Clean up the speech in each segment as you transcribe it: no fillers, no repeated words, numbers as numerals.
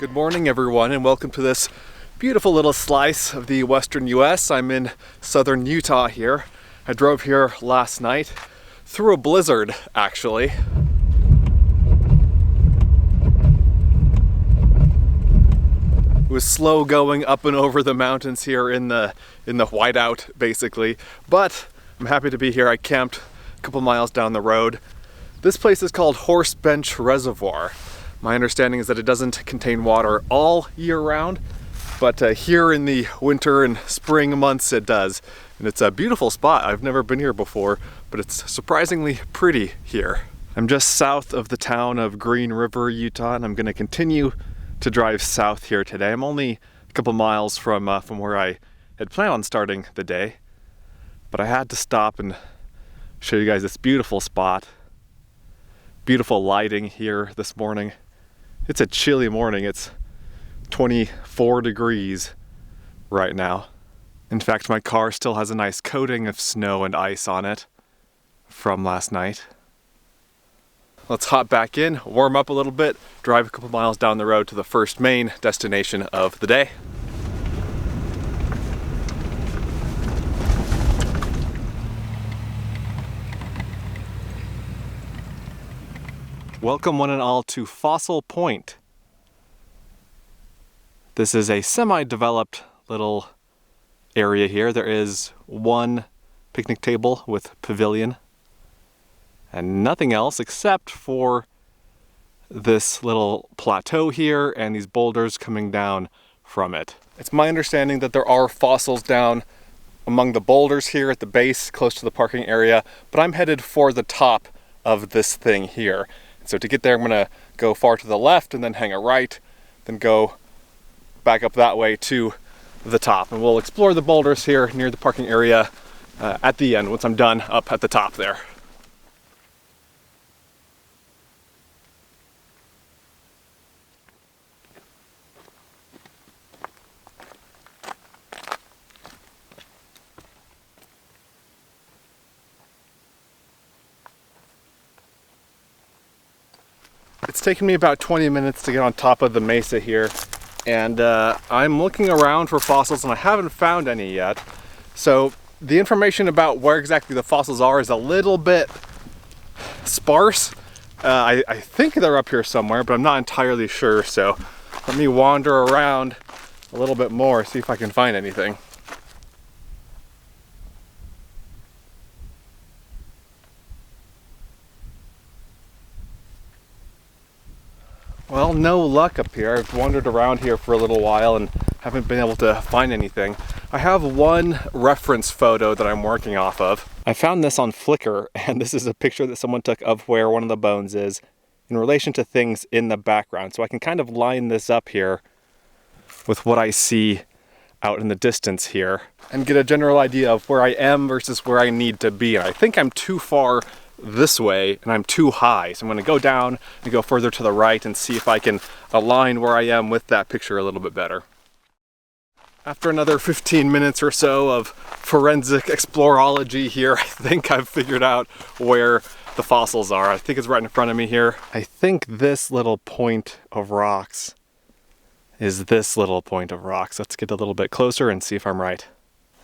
Good morning, everyone, and welcome to this beautiful little slice of the western US. I'm in southern Utah here. I drove here last night through a blizzard, actually. It was slow going up and over the mountains here in the whiteout, basically. But I'm happy to be here. I camped a couple miles down the road. This place is called Horsebench Reservoir. My understanding is that it doesn't contain water all year round, but here in the winter and spring months it does. And it's a beautiful spot. I've never been here before, but it's surprisingly pretty here. I'm just south of the town of Green River, Utah, and I'm gonna continue to drive south here today. I'm only a couple miles from where I had planned on starting the day, but I had to stop and show you guys this beautiful spot. Beautiful lighting here this morning. It's a chilly morning. It's 24 degrees right now. In fact, my car still has a nice coating of snow and ice on it from last night. Let's hop back in, warm up a little bit, drive a couple miles down the road to the first main destination of the day. Welcome one and all to Fossil Point. This is a semi-developed little area here. There is one picnic table with pavilion and nothing else except for this little plateau here and these boulders coming down from it. It's my understanding that there are fossils down among the boulders here at the base close to the parking area, but I'm headed for the top of this thing here. So to get there, I'm gonna go far to the left and then hang a right, then go back up that way to the top. And we'll explore the boulders here near the parking area at the end once I'm done up at the top there. It's taken me about 20 minutes to get on top of the mesa here, and I'm looking around for fossils and I haven't found any yet. So the information about where exactly the fossils are is a little bit sparse. I think they're up here somewhere, but I'm not entirely sure. So let me wander around a little bit more, see if I can find anything. Well, no luck up here. I've wandered around here for a little while and haven't been able to find anything. I have one reference photo that I'm working off of. I found this on Flickr, and this is a picture that someone took of where one of the bones is in relation to things in the background. So I can kind of line this up here with what I see out in the distance here and get a general idea of where I am versus where I need to be. And I think I'm too far this way and I'm too high, so I'm going to go down and go further to the right and see if I can align where I am with that picture a little bit better. After another 15 minutes or so of forensic explorology here, I think I've figured out where the fossils are. I think it's right in front of me here. I think this little point of rocks is this little point of rocks. Let's get a little bit closer and see if I'm right.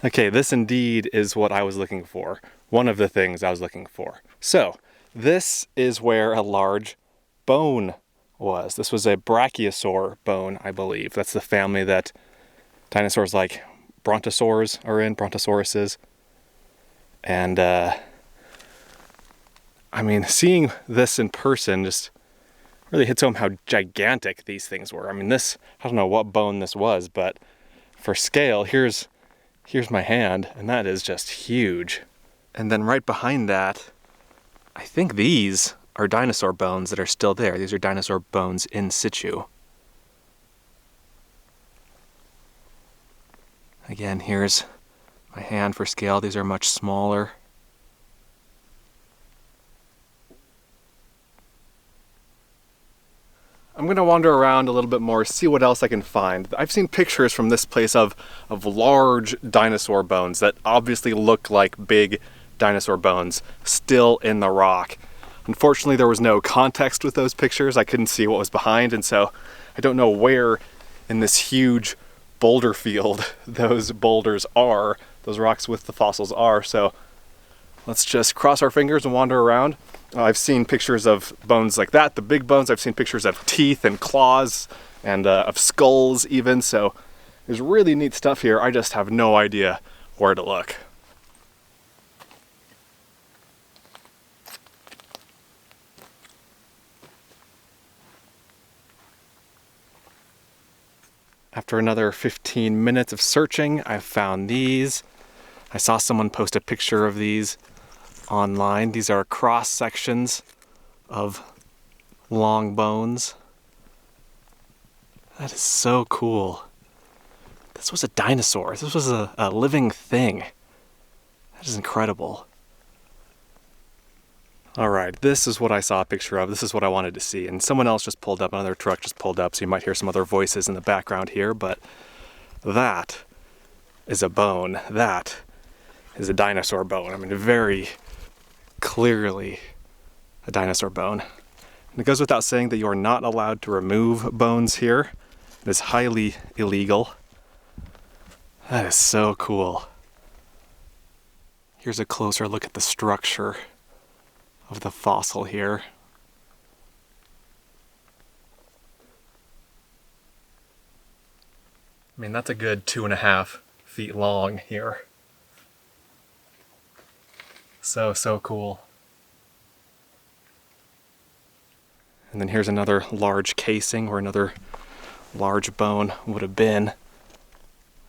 Okay, this indeed is what I was looking for. One of the things I was looking for. So, this is where a large bone was. This was a brachiosaur bone, I believe. That's the family that dinosaurs like brontosaurs are in, brontosauruses. And, I mean, seeing this in person just really hits home how gigantic these things were. I mean, this, I don't know what bone this was, but for scale, here's my hand, and that is just huge. And then right behind that, I think these are dinosaur bones that are still there. These are dinosaur bones in situ. Again, here's my hand for scale. These are much smaller. I'm going to wander around a little bit more, see what else I can find. I've seen pictures from this place of large dinosaur bones that obviously look like big dinosaur bones still in the rock. Unfortunately, there was no context with those pictures. I couldn't see what was behind, and so I don't know where in this huge boulder field those boulders are, those rocks with the fossils are. So let's just cross our fingers and wander around. I've seen pictures of bones like that, the big bones. I've seen pictures of teeth and claws and of skulls even. So there's really neat stuff here. I just have no idea where to look. After another 15 minutes of searching, I found these. I saw someone post a picture of these online. These are cross sections of long bones. That is so cool. This was a dinosaur. This was a living thing. That is incredible. All right, this is what I saw a picture of. This is what I wanted to see. And someone else just pulled up, another truck just pulled up, so you might hear some other voices in the background here, but that is a bone. That is a dinosaur bone. I mean, very clearly a dinosaur bone. And it goes without saying that you are not allowed to remove bones here. It is highly illegal. That is so cool. Here's a closer look at the structure of the fossil here. I mean, that's a good 2.5 feet long here. So cool. And then here's another large casing where another large bone would have been.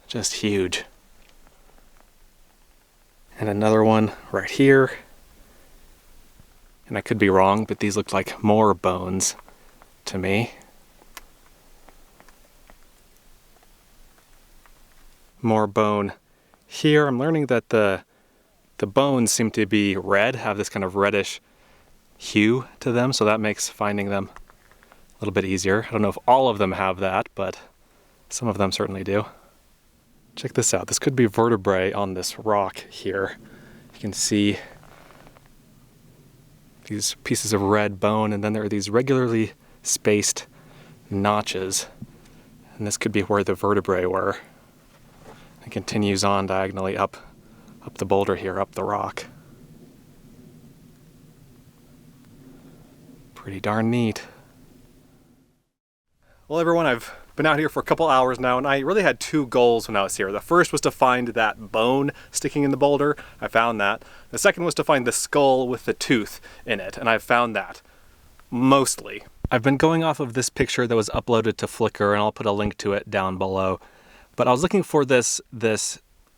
Just huge. And another one right here. And I could be wrong, but these look like more bones to me. More bone here. I'm learning that the bones seem to be red, have this kind of reddish hue to them, so that makes finding them a little bit easier. I don't know if all of them have that, but some of them certainly do. Check this out. This could be vertebrae on this rock here. You can see these pieces of red bone, and then there are these regularly spaced notches. And this could be where the vertebrae were. It continues on diagonally up the boulder here, up the rock. Pretty darn neat. Well, everyone, I've been out here for a couple hours now, and I really had two goals when I was here. The first was to find that bone sticking in the boulder. I found that. The second was to find the skull with the tooth in it, and I've found that. Mostly. I've been going off of this picture that was uploaded to Flickr, and I'll put a link to it down below. But I was looking for this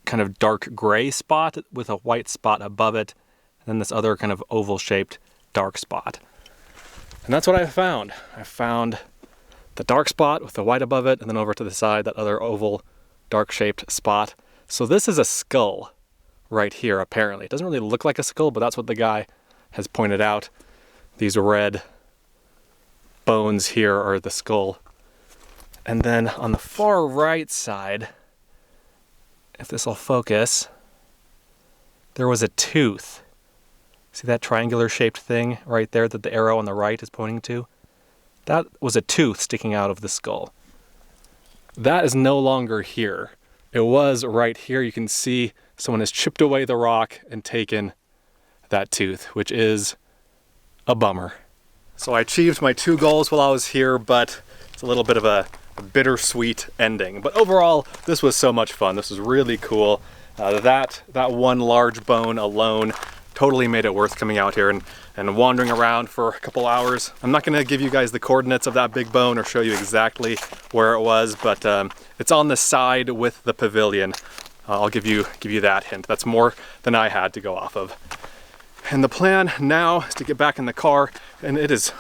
kind of dark gray spot with a white spot above it, and then this other kind of oval-shaped dark spot. And that's what I found. I found the dark spot with the white above it, and then over to the side, that other oval, dark-shaped spot. So this is a skull right here, apparently. It doesn't really look like a skull, but that's what the guy has pointed out. These red bones here are the skull. And then on the far right side, if this will focus, there was a tooth. See that triangular-shaped thing right there that the arrow on the right is pointing to? That was a tooth sticking out of the skull. That is no longer here. It was right here. You can see someone has chipped away the rock and taken that tooth, which is a bummer. So I achieved my two goals while I was here, but it's a little bit of a bittersweet ending. But overall, this was so much fun. This was really cool. That one large bone alone totally made it worth coming out here and wandering around for a couple hours. I'm not gonna give you guys the coordinates of that big bone or show you exactly where it was, but it's on the side with the pavilion. I'll give you that hint. That's more than I had to go off of. And the plan now is to get back in the car, and it is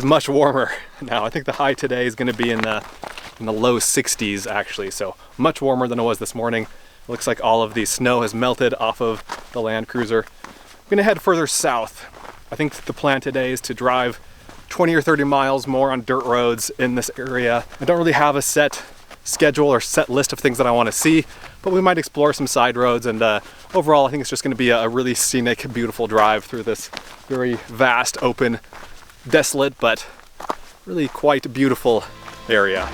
much warmer now. I think the high today is gonna be in the low 60s actually, so much warmer than it was this morning. It looks like all of the snow has melted off of the Land Cruiser. I'm gonna head further south. I think the plan today is to drive 20 or 30 miles more on dirt roads in this area. I don't really have a set schedule or set list of things that I want to see, but we might explore some side roads, and overall I think it's just going to be a really scenic, beautiful drive through this very vast, open, desolate, but really quite beautiful area.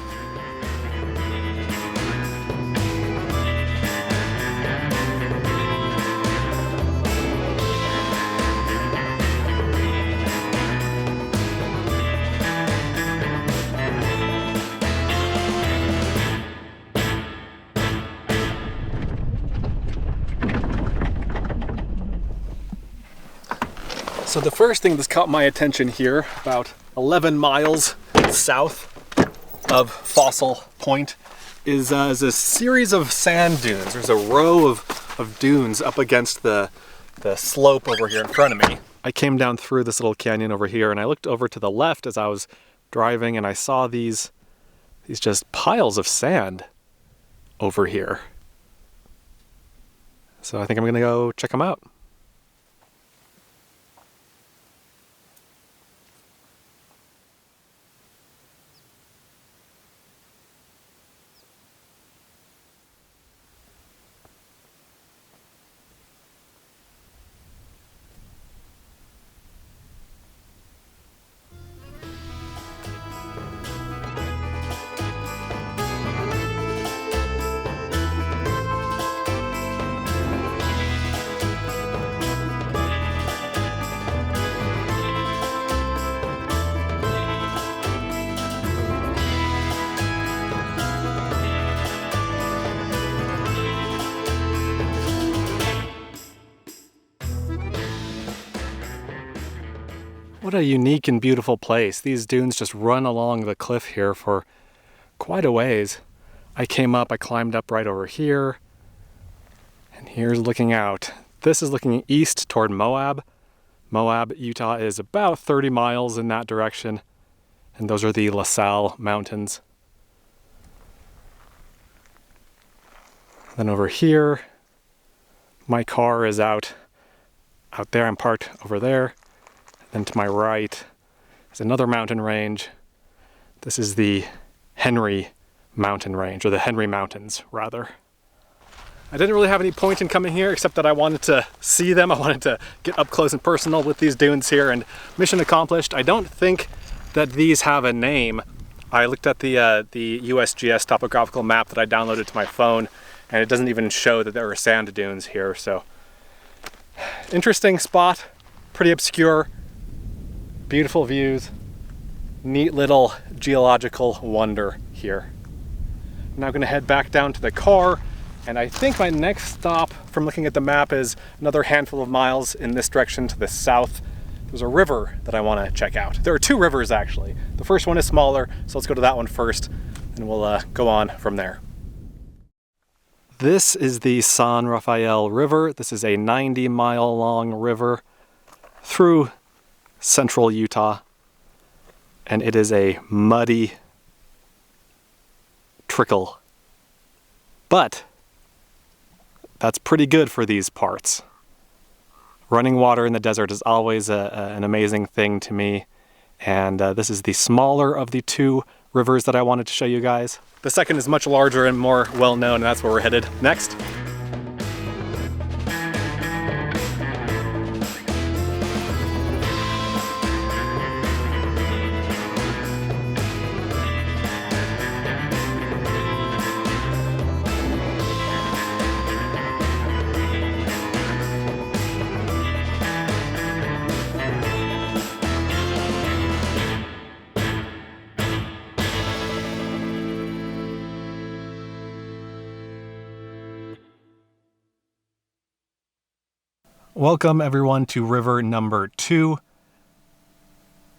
So the first thing that's caught my attention here, about 11 miles south of Fossil Point, is a series of sand dunes. There's a row of dunes up against the slope over here in front of me. I came down through this little canyon over here, and I looked over to the left as I was driving, and I saw these just piles of sand over here. So I think I'm gonna go check them out. What a unique and beautiful place. These dunes just run along the cliff here for quite a ways. I came up, I climbed up right over here, and here's looking out. This is looking east toward Moab. Moab, Utah is about 30 miles in that direction, and those are the La Salle Mountains. Then over here, my car is out there. I'm parked over there. Then to my right is another mountain range. This is the Henry Mountain Range, or the Henry Mountains, rather. I didn't really have any point in coming here except that I wanted to see them. I wanted to get up close and personal with these dunes here, and mission accomplished. I don't think that these have a name. I looked at the USGS topographical map that I downloaded to my phone, and it doesn't even show that there are sand dunes here. So interesting spot, pretty obscure. Beautiful views, neat little geological wonder here. I'm now gonna head back down to the car, and I think my next stop from looking at the map is another handful of miles in this direction to the south. There's a river that I wanna check out. There are two rivers actually. The first one is smaller, so let's go to that one first, and we'll go on from there. This is the San Rafael River. This is a 90-mile long river through central Utah, and it is a muddy trickle, but that's pretty good for these parts. Running water in the desert is always an amazing thing to me, and this is the smaller of the two rivers that I wanted to show you guys. The second is much larger and more well-known, and that's where we're headed next. Welcome everyone to river number 2.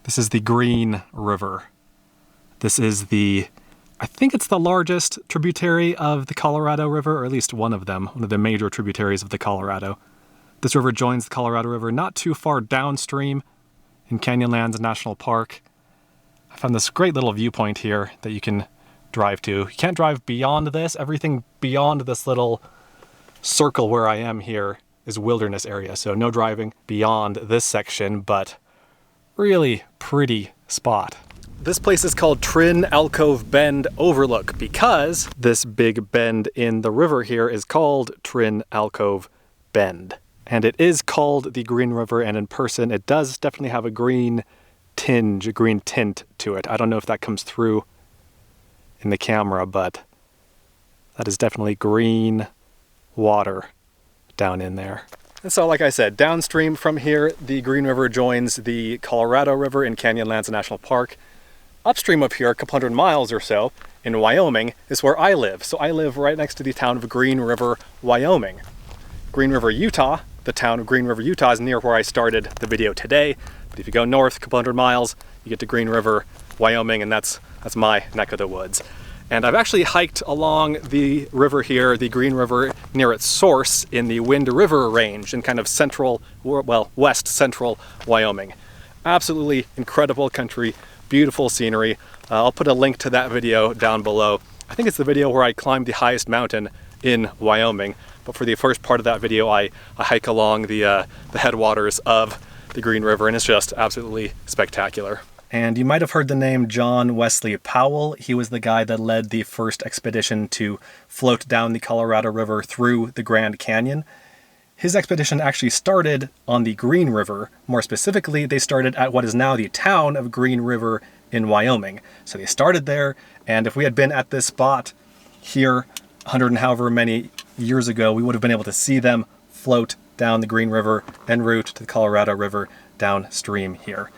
This is the Green River. This is I think it's the largest tributary of the Colorado River, or at least one of them, one of the major tributaries of the Colorado. This river joins the Colorado River not too far downstream in Canyonlands National Park. I found this great little viewpoint here that you can drive to. You can't drive beyond this. Everything beyond this little circle where I am here is wilderness area, so no driving beyond this section, but really pretty spot. This place is called Trin-Alcove Bend Overlook because this big bend in the river here is called Trin-Alcove Bend. And it is called the Green River, and in person it does definitely have a green tinge, a green tint to it. I don't know if that comes through in the camera, but that is definitely green water down in there. And so, like I said, downstream from here, the Green River joins the Colorado River in Canyonlands National Park. Upstream of here, a couple hundred miles or so, in Wyoming, is where I live. So I live right next to the town of Green River, Wyoming. Green River, Utah, the town of Green River, Utah is near where I started the video today. But if you go north a couple hundred miles, you get to Green River, Wyoming, and that's my neck of the woods. And I've actually hiked along the river here, the Green River, near its source in the Wind River Range in kind of central, well, west central Wyoming. Absolutely incredible country, beautiful scenery. I'll put a link to that video down below. I think it's the video where I climbed the highest mountain in Wyoming. But for the first part of that video, I hike along the headwaters of the Green River, and it's just absolutely spectacular. And you might have heard the name John Wesley Powell. He was the guy that led the first expedition to float down the Colorado River through the Grand Canyon. His expedition actually started on the Green River. More specifically, they started at what is now the town of Green River in Wyoming. So they started there, and if we had been at this spot here 100 and however many years ago, we would have been able to see them float down the Green River en route to the Colorado River downstream here.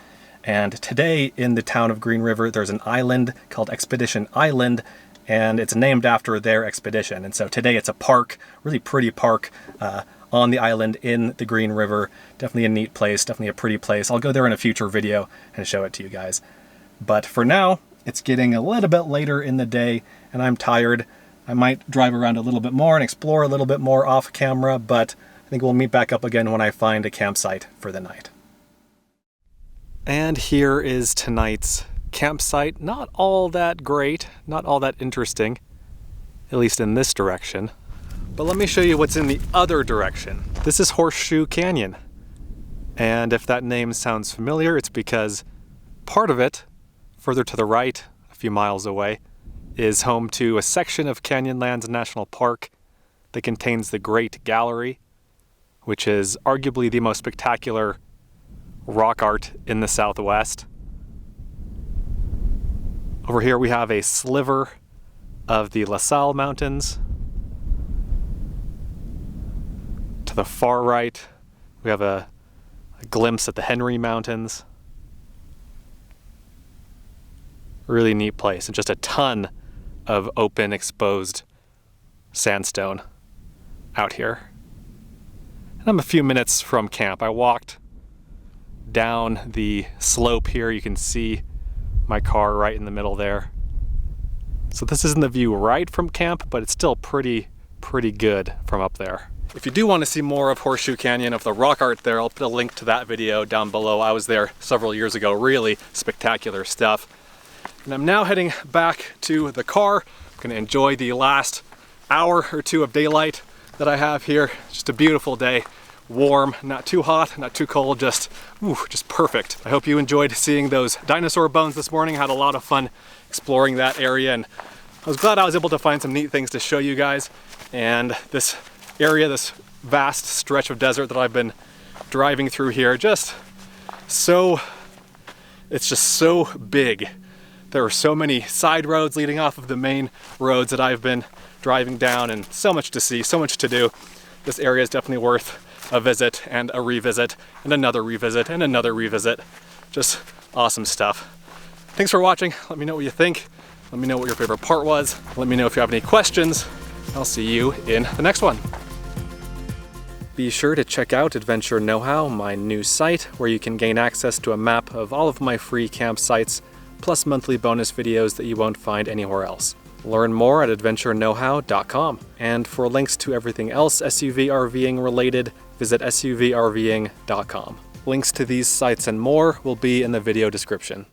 And today in the town of Green River, there's an island called Expedition Island, and it's named after their expedition. And so today it's a park, really pretty park on the island in the Green River. Definitely a neat place, definitely a pretty place. I'll go there in a future video and show it to you guys. But for now, it's getting a little bit later in the day and I'm tired. I might drive around a little bit more and explore a little bit more off camera, but I think we'll meet back up again when I find a campsite for the night. And here is tonight's campsite. Not all that great, not all that interesting, at least in this direction. But let me show you what's in the other direction. This is Horseshoe Canyon. And if that name sounds familiar, it's because part of it, further to the right, a few miles away, is home to a section of Canyonlands National Park that contains the Great Gallery, which is arguably the most spectacular rock art in the Southwest. Over here we have a sliver of the La Salle Mountains. To the far right, we have a glimpse at the Henry Mountains. Really neat place, and just a ton of open, exposed sandstone out here. And I'm a few minutes from camp. I walked down the slope here. You can see my car right in the middle there. So this isn't the view right from camp, but it's still pretty good from up there. If you do want to see more of Horseshoe Canyon, of the rock art there, I'll put a link to that video down below. I was there several years ago. Really spectacular stuff. And I'm now heading back to the car. I'm gonna enjoy the last hour or two of daylight that I have here. Just a beautiful day. Warm, not too hot, not too cold, just perfect. I hope you enjoyed seeing those dinosaur bones this morning. Had a lot of fun exploring that area, and I was glad I was able to find some neat things to show you guys. And this area, this vast stretch of desert that I've been driving through here, it's just so big. There are so many side roads leading off of the main roads that I've been driving down, and so much to see, so much to do. This area is definitely worth a visit and a revisit and another revisit and another revisit. Just awesome stuff. Thanks for watching. Let me know what you think. Let me know what your favorite part was. Let me know if you have any questions. I'll see you in the next one. Be sure to check out Adventure Know-How, my new site, where you can gain access to a map of all of my free campsites, plus monthly bonus videos that you won't find anywhere else. Learn more at adventureknowhow.com. And for links to everything else SUV RVing related, visit suvrving.com. Links to these sites and more will be in the video description.